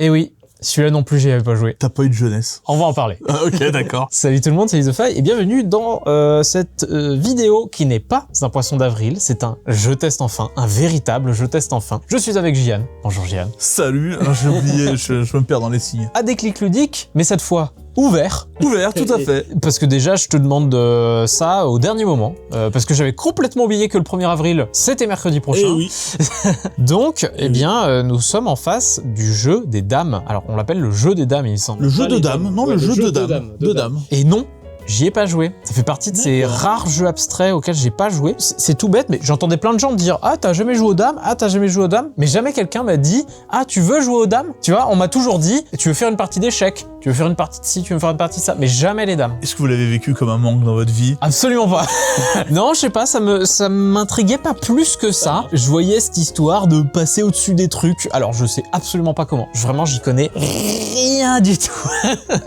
Et oui, celui-là non plus, j'y avais pas joué. T'as pas eu de jeunesse. On va en parler. Ah, ok, d'accord. Salut tout le monde, c'est Isofy et bienvenue dans cette vidéo qui n'est pas un poisson d'avril, c'est un je teste enfin, un véritable je teste enfin. Je suis avec Gian. Bonjour Gian. Salut, j'ai oublié, je me perds dans les signes. À Déclic Ludique, mais cette fois ouvert. Ouvert, tout à fait. Parce que déjà, je te demande ça au dernier moment, parce que j'avais complètement oublié que le 1er avril, c'était mercredi prochain. Eh oui. Donc, eh bien, nous sommes en face du jeu des dames. Alors, on l'appelle le jeu des dames, il me semble. Le jeu de dames, non, ouais, le jeu de dames. De dames. Et non, j'y ai pas joué. Ça fait partie de ces rares jeux abstraits auxquels j'ai pas joué. C'est tout bête, mais j'entendais plein de gens me dire « Ah, t'as jamais joué aux dames ? Ah, t'as jamais joué aux dames ?» Mais jamais quelqu'un m'a dit « Ah, tu veux jouer aux dames ?» Tu vois, on m'a toujours dit « Tu veux faire une partie d'échecs ? Tu veux faire une partie de ci, tu veux faire une partie de ça ?» Mais jamais les dames. Est-ce que vous l'avez vécu comme un manque dans votre vie? Absolument pas. Non, je sais pas, ça m'intriguait pas plus que ça. Je voyais cette histoire de passer au-dessus des trucs. Alors, je sais absolument pas comment. Vraiment, j'y connais rien du tout.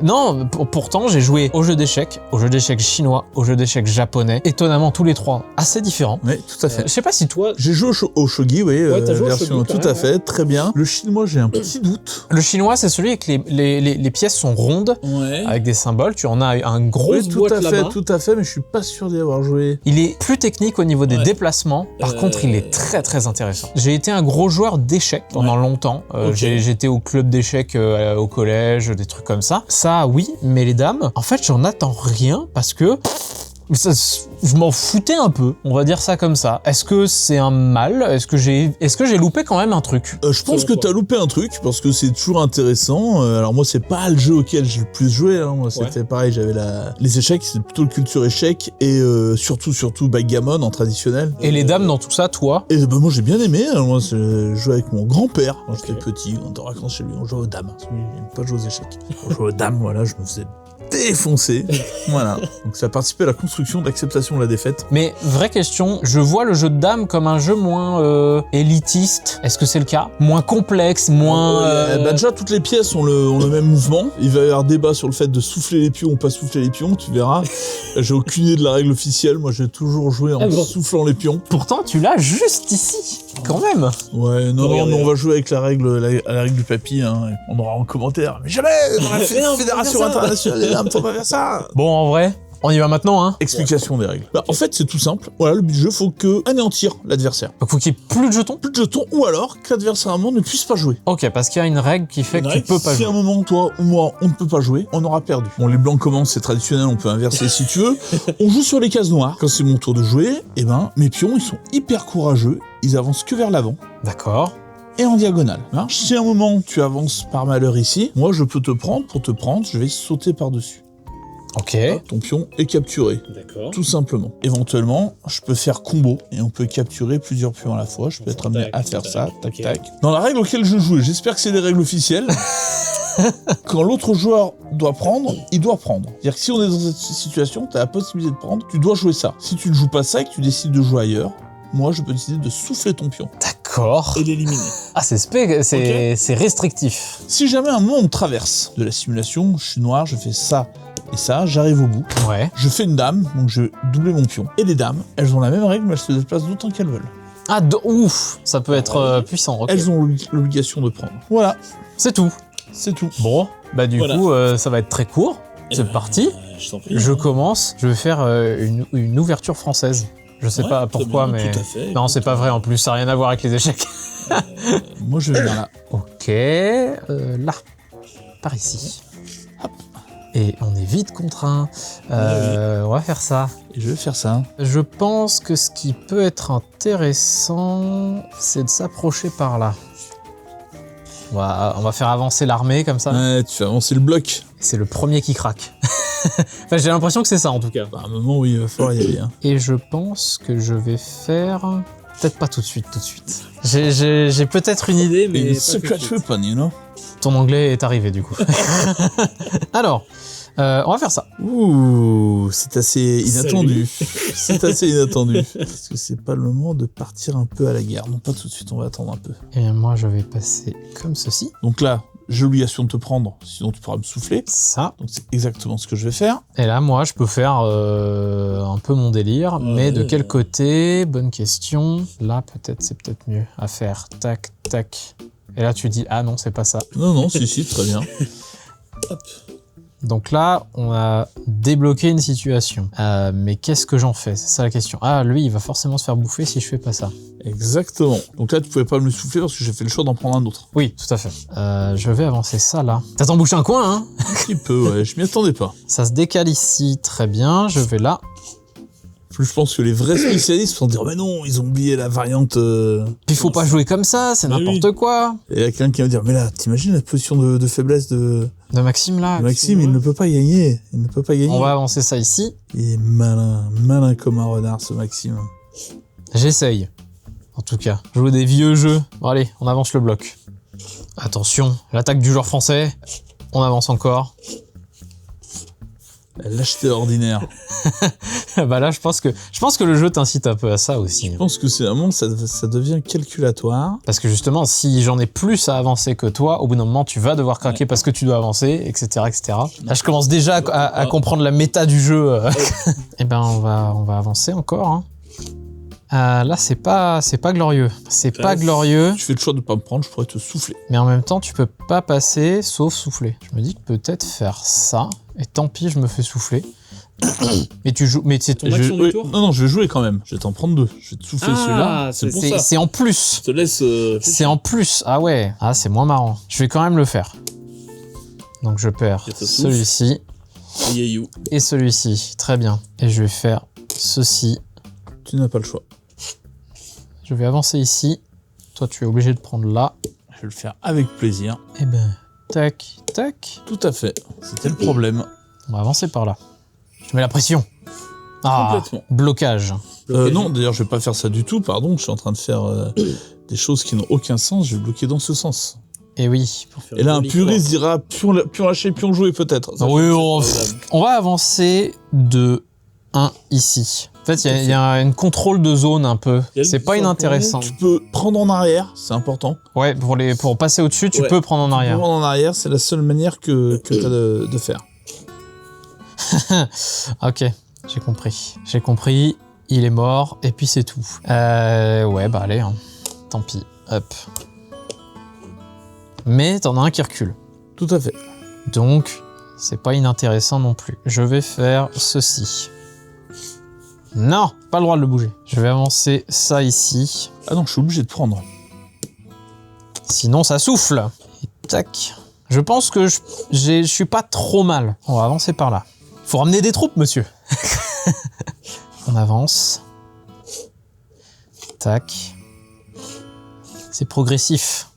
Non, pourtant, j'ai joué aux jeux d'échecs chinois, aux jeux d'échecs japonais. Étonnamment, tous les trois assez différents. Oui, tout à fait. Je sais pas si toi... J'ai joué au shogi, oui, t'as joué au version shogi, tout à fait, très bien. Le chinois, j'ai un petit doute. Le chinois, c'est celui avec les pièces sont rondes, Ouais. avec des symboles. Tu en as un gros... Grosse boîte là-bas. Tout à fait, mais je suis pas sûr d'y avoir joué. Il est plus technique au niveau des Ouais. déplacements. Par contre, il est très très intéressant. J'ai été un gros joueur d'échecs pendant longtemps. Ok. J'étais au club d'échecs au collège, des trucs comme ça. Ça, oui, mais les dames, en fait, j'en attends rien parce que je m'en foutais un peu. On va dire ça comme ça. Est-ce que c'est un mal? Est-ce que j'ai loupé quand même un truc? Je pense que t'as loupé un truc parce que c'est toujours intéressant. Alors moi c'est pas le jeu auquel j'ai le plus joué. Hein. Moi c'était pareil, j'avais les échecs, c'est plutôt le culture échec et surtout backgammon en traditionnel. Et les dames dans tout ça, toi? Et bah, moi j'ai bien aimé. Alors, moi je jouais avec mon grand-père quand j'étais petit. On était en vacances chez lui, on jouait aux dames. Lui, il aime pas jouer aux échecs. On jouait aux dames, voilà, je me faisais défoncer. Voilà. Donc ça a participé à la construction de l'acceptation de la défaite. Mais vraie question, je vois le jeu de dames comme un jeu moins élitiste. Est-ce que c'est le cas? Moins complexe, moins... Bah déjà toutes les pièces ont le même mouvement. Il va y avoir débat sur le fait de souffler les pions ou pas souffler les pions, tu verras. J'ai aucune idée de la règle officielle, moi j'ai toujours joué en soufflant les pions. Pourtant, tu l'as juste ici, quand même. Ouais, non, on va jouer avec la règle du papy, hein. On aura en commentaire. Mais jamais dans la Fédération internationale des dames, on va faire ça. Bon, en vrai, on y va maintenant, hein. Explication des règles. Bah, en fait, c'est tout simple. Voilà, le but du jeu, faut que anéantir l'adversaire. Donc, faut qu'il y ait plus de jetons. Plus de jetons, ou alors que l'adversaire à un moment ne puisse pas jouer. Ok, parce qu'il y a une règle qui fait que tu peux pas Si jouer. à un moment, toi ou moi, on ne peut pas jouer, on aura perdu. Bon, les blancs commencent, c'est traditionnel, on peut inverser si tu veux. On joue sur les cases noires. Quand c'est mon tour de jouer, eh ben, mes pions, ils sont hyper courageux. Ils avancent que vers l'avant. D'accord. Et en diagonale. Hein, si à un moment, tu avances par malheur ici, moi, je peux te prendre. Pour te prendre, je vais sauter par-dessus. Ok. Ton pion est capturé. D'accord. Tout simplement. Éventuellement, je peux faire combo et on peut capturer plusieurs pions à la fois. Je peux être amené à faire ça, tac, ok. tac. Dans la règle auquel je jouais, j'espère que c'est des règles officielles. Quand l'autre joueur doit prendre, il doit prendre. C'est-à-dire que si on est dans cette situation, tu as la possibilité de prendre, tu dois jouer ça. Si tu ne joues pas ça et que tu décides de jouer ailleurs, moi je peux décider de souffler ton pion. D'accord. Et l'éliminer. Ah, c'est restrictif. Si jamais un moment on traverse de la simulation, je suis noir, je fais ça et ça, j'arrive au bout. Ouais. Je fais une dame, donc je vais doubler mon pion. Et les dames, elles ont la même règle, mais elles se déplacent d'autant qu'elles veulent. Ah, ouf. Ça peut être puissant. Ok. Elles ont l'obligation de prendre. Voilà, C'est tout. c'est tout. Bon, bah du Voilà. coup, ça va être très court. C'est parti. Je t'en prie. Je commence. Je vais faire une ouverture française. Je sais Ouais, pas très pourquoi, bien, mais... tout à fait. Non, c'est pas vrai en plus, ça n'a rien à voir avec les échecs. Moi je vais venir là. Ok, là, par ici. Hop. Et on est vite contraint. On va faire ça. Et je vais faire ça. Je pense que ce qui peut être intéressant, c'est de s'approcher par là. On va faire avancer l'armée comme ça. Ouais, tu fais avancer le bloc. C'est le premier qui craque. Enfin, j'ai l'impression que c'est ça en tout cas. Bah, à un moment, oui, il va falloir y aller. Hein. Et je pense que je vais faire... Peut-être pas tout de suite. J'ai peut-être une idée, mais... Et pas tout de secret suite. weapon, you know. Ton anglais est arrivé du coup. Alors, on va faire ça. Ouh, c'est assez inattendu. C'est assez inattendu. Est-ce que c'est pas le moment de partir un peu à la guerre? Non, pas tout de suite, on va attendre un peu. Et moi, je vais passer comme ceci. Donc là, j'ai l'obligation de te prendre, sinon tu pourras me souffler. Ça. Donc c'est exactement ce que je vais faire. Et là, moi, je peux faire un peu mon délire. Mais de quel côté? Bonne question. Là, c'est peut-être mieux à faire. Tac, tac. Et là, tu dis, ah non, c'est pas ça. Non, si, très bien. Hop. Donc là, on a débloqué une situation. Mais qu'est-ce que j'en fais? C'est ça la question. Ah, lui, il va forcément se faire bouffer si je fais pas ça. Exactement. Donc là, tu pouvais pas me le souffler parce que j'ai fait le choix d'en prendre un autre. Oui, tout à fait. Je vais avancer ça, là. T'as t'embouché un coin, hein? Un petit peu, ouais. Je m'y attendais pas. Ça se décale ici, très bien. Je vais là. Plus je pense que les vrais spécialistes vont dire, mais non, ils ont oublié la variante... Puis faut pas jouer comme ça, c'est Mais n'importe quoi. Et il y a quelqu'un qui va dire, mais là, t'imagines la position de faiblesse de De Maxime, là. Maxime, il ne peut pas gagner. Il ne peut pas gagner. On va avancer ça ici. Il est malin comme un renard, ce Maxime. J'essaye. En tout cas, jouer des vieux jeux. Bon allez, on avance le bloc. Attention, l'attaque du joueur français. On avance encore. La lâcheté ordinaire. Bah là, je pense que le jeu t'incite un peu à ça aussi. Je pense que c'est un monde, ça devient calculatoire. Parce que justement, si j'en ai plus à avancer que toi, au bout d'un moment, tu vas devoir craquer parce que tu dois avancer, etc., etc. Là, je commence déjà à comprendre la méta du jeu. Eh ben, on va avancer encore. Hein. Là, c'est pas glorieux. C'est pas glorieux. Tu fais le choix de pas me prendre, je pourrais te souffler. Mais en même temps, tu peux pas passer sauf souffler. Je me dis que peut-être faire ça. Et tant pis, je me fais souffler. Mais tu joues. Mais c'est Ton action du tour. Non, je vais jouer quand même. Je vais t'en prendre deux. Je vais te souffler celui-là. c'est pour ça. c'est en plus. Je te laisse... C'est en plus. Ah ouais. Ah, c'est moins marrant. Je vais quand même le faire. Donc je perds Et ça souffle. celui-ci Yayou. et celui-ci. Très bien. Et je vais faire ceci. Tu n'as pas le choix. Je vais avancer ici. Toi, tu es obligé de prendre là. Je vais le faire avec plaisir. Et ben, tac, tac. Tout à fait. C'était le problème. On va avancer par là. Je mets la pression. Ah, Complètement. blocage. Non, d'ailleurs, je vais pas faire ça du tout. Pardon, je suis en train de faire des choses qui n'ont aucun sens. Je vais bloquer dans ce sens. Et oui. Et là, un puriste dira pion lâché, pion joué peut-être. Ça, Oui, je- on va avancer de 1 ici. En fait, il y a une contrôle de zone un peu. Il y a le C'est pas bouton inintéressant. Tu peux prendre en arrière, c'est important. Ouais, pour passer au-dessus, tu Ouais. peux prendre en arrière. Prendre en arrière, c'est la seule manière que tu as de faire. Ok, j'ai compris. J'ai compris, il est mort, et puis c'est tout. Ouais, bah allez, hein. Tant pis. Hop. Mais t'en as un qui recule. Tout à fait. Donc, c'est pas inintéressant non plus. Je vais faire ceci. Non, pas le droit de le bouger. Je vais avancer ça ici. Ah non, je suis obligé de prendre. Sinon, ça souffle. Et tac. Je pense que je suis pas trop mal. On va avancer par là. Faut ramener des troupes, monsieur. On avance. Tac. C'est progressif.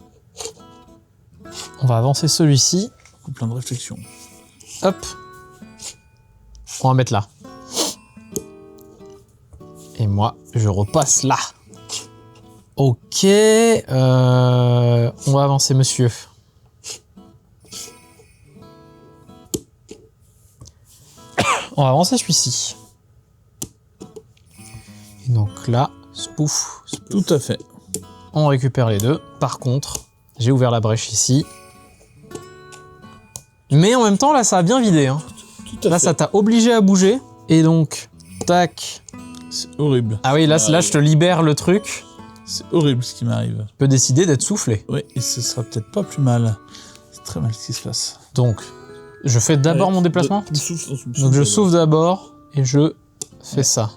On va avancer celui-ci. Plein de réflexions. Hop. On va mettre là. Et moi, je repasse là. Ok. On va avancer, monsieur. On va avancer celui-ci. Et donc là, spouf, Tout à fait. on récupère les deux. Par contre, j'ai ouvert la brèche ici. Mais en même temps, là, ça a bien vidé. Hein. Tout à Là, fait. ça t'a obligé à bouger. Et donc, tac. C'est horrible. Ah oui, là, là, je te libère le truc. C'est horrible ce qui m'arrive. Tu peux décider d'être soufflé. Oui, et ce sera peut-être pas plus mal. C'est très mal ce qui se passe. Donc, je fais d'abord mon déplacement. Tu me souffles, tu me Donc, je souffles. souffle d'abord et je fais ça.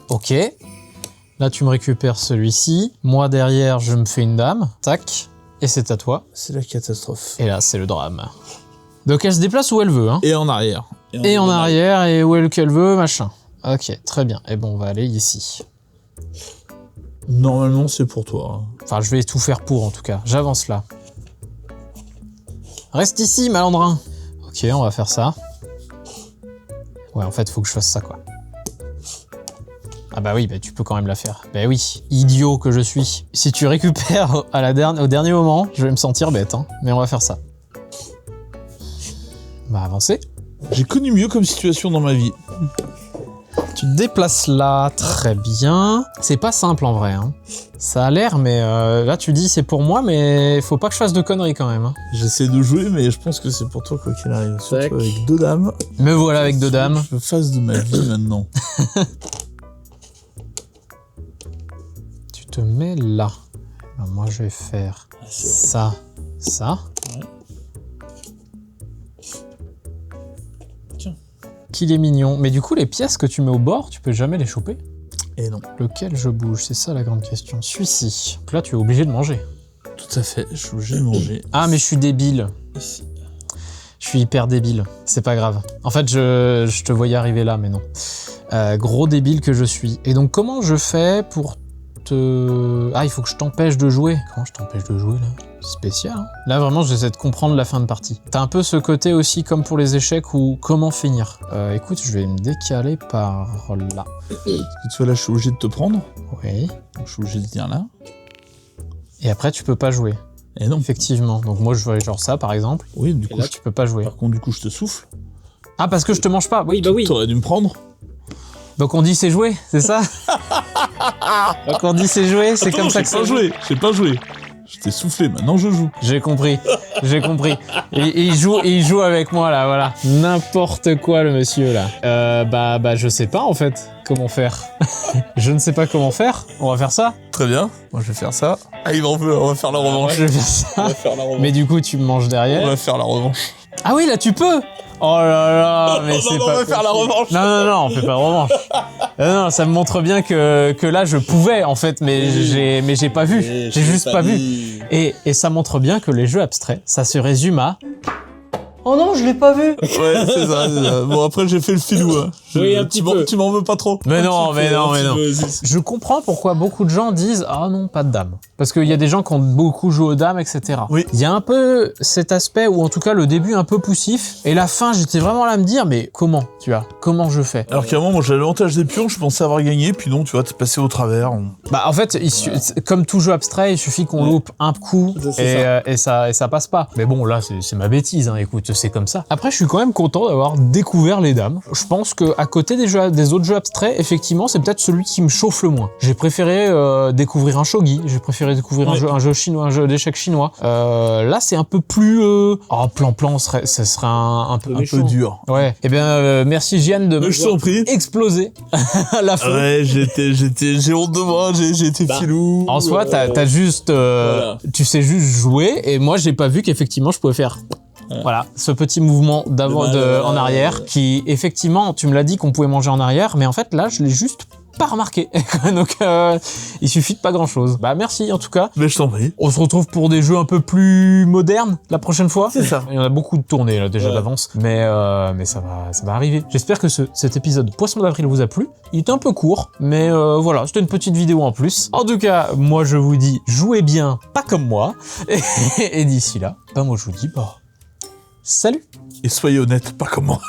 Ok. Là, tu me récupères celui-ci. Moi, derrière, je me fais une dame. Tac. Et c'est à toi. C'est la catastrophe. Et là, c'est le drame. Donc, elle se déplace où elle veut. Hein. Et en arrière. Et en arrière, et où elle qu'elle veut, machin. Ok, très bien. Et bon, on va aller ici. Normalement, c'est pour toi. Enfin, je vais tout faire pour, en tout cas. J'avance là. Reste ici, malandrin. Ok, on va faire ça. Ouais, en fait, faut que je fasse ça, quoi. Ah bah oui, bah tu peux quand même la faire. Bah oui, idiot que je suis. Si tu récupères au dernier moment, je vais me sentir bête, hein. Mais on va faire ça. On va avancer. J'ai connu mieux comme situation dans ma vie. Tu te déplaces là, très bien. C'est pas simple en vrai, hein. Ça a l'air, mais là tu dis c'est pour moi, mais faut pas que je fasse de conneries quand même. Hein. J'essaie de jouer, mais je pense que c'est pour toi quoi qu'il arrive. Surtout Tac. avec deux dames. Me voilà avec deux dames. Je fasse de ma vie maintenant. Tu te mets là. Ben, moi, je vais faire Ah, c'est ça, ça. Ouais. Tiens. Qu'il est mignon. Mais du coup, les pièces que tu mets au bord, tu peux jamais les choper. Et non. Lequel je bouge? C'est ça la grande question. Celui-ci. Donc là, tu es obligé de manger. Tout à fait, je suis obligé de manger. Ah, mais je suis débile. Ici. Je suis hyper débile. C'est pas grave. En fait, je te voyais arriver là, mais non. Gros débile que je suis. Et donc, comment je fais pour te... Ah, il faut que je t'empêche de jouer. Comment je t'empêche de jouer, là? C'est spécial, hein. Là, vraiment, j'essaie de comprendre la fin de partie. T'as un peu ce côté aussi, comme pour les échecs, où comment finir. Écoute, je vais me décaler par là. Tu vois, là, je suis obligé de te prendre. Oui. Donc, je suis obligé de venir là. Et après, tu peux pas jouer. Et non. Effectivement. Donc moi, je ferais genre ça, par exemple. Oui, du Et coup, là, tu peux pas jouer. par contre, du coup, je te souffle. Ah, parce que je te mange pas. Oui, bah oui. T'aurais dû me prendre. Donc on dit c'est joué, c'est ça? Donc on dit c'est joué, c'est Attends, comme ça que j'ai pas ça joue. joué. J'ai pas joué. Je t'ai soufflé, maintenant je joue. J'ai compris, j'ai compris. Et il joue avec moi là, voilà. N'importe quoi le monsieur là. Bah je sais pas en fait comment faire. Je ne sais pas comment faire. On va faire ça. Très bien. Moi, je vais faire ça. Ah, il m'en veut. On va faire la revanche. Je vais faire On ça. va faire la revanche. Mais du coup tu me manges On derrière. va faire la revanche. Ah oui là tu peux. Oh là là, mais c'est on pas va faire la possible. revanche. Non, on fait pas de revanche. Non, ça me montre bien que là je pouvais en fait, mais j'ai pas vu. Et J'ai je juste t'ai pas vu. dit. Et ça montre bien que les jeux abstraits, ça se résume à... Oh non, je l'ai pas vu. Ouais, c'est ça, c'est ça. Bon, après, j'ai fait le filou. Hein. Oui, un petit peu. Tu m'en veux pas trop. Mais non, mais non. Vas-y. Je comprends pourquoi beaucoup de gens disent « Ah non, pas de dames ». Parce qu'il y a des gens qui ont beaucoup joué aux dames, etc. Oui. Il y a un peu cet aspect, ou en tout cas le début un peu poussif, et la fin, j'étais vraiment là à me dire « Mais comment, tu vois, comment je fais ?» Alors qu'à un moment, moi, j'avais l'avantage des pions, je pensais avoir gagné, puis non, tu vois, t'es passé au travers. Bah en fait, comme tout jeu abstrait, il suffit qu'on loupe un coup C'est et ça passe pas. Mais bon, là, c'est ma bêtise, hein, écoute, c'est comme ça. Après, je suis quand même content d'avoir découvert les dames. Je pense qu'à côté des autres jeux abstraits, effectivement, c'est peut-être celui qui me chauffe le moins. J'ai préféré découvrir un shogi, j'ai préféré découvrir un jeu chinois, un jeu d'échecs chinois. Là, c'est un peu plus... plan, ce serait un peu... Un peu dur. Ouais. Eh bien, merci Gianne de Je t'en prie. exploser à la fin. Ouais, j'ai honte de moi, j'ai été Bah, filou. En soi, t'as juste, Voilà. tu sais juste jouer, et moi j'ai pas vu qu'effectivement je pouvais faire, voilà, ce petit mouvement d'avant, en arrière, qui effectivement, tu me l'as dit qu'on pouvait manger en arrière, mais en fait là je l'ai juste pas remarqué, donc il suffit de pas grand chose. Bah merci en tout cas. Mais je t'en prie. On se retrouve pour des jeux un peu plus modernes la prochaine fois. C'est ça. Il y en a beaucoup de tournées là déjà Ouais. d'avance, mais ça va arriver. J'espère que cet épisode Poisson d'avril vous a plu. Il est un peu court, mais voilà, c'était une petite vidéo en plus. En tout cas, moi je vous dis, jouez bien, pas comme moi. Et d'ici là, bah moi je vous dis, bah salut. Et soyez honnête, pas comment.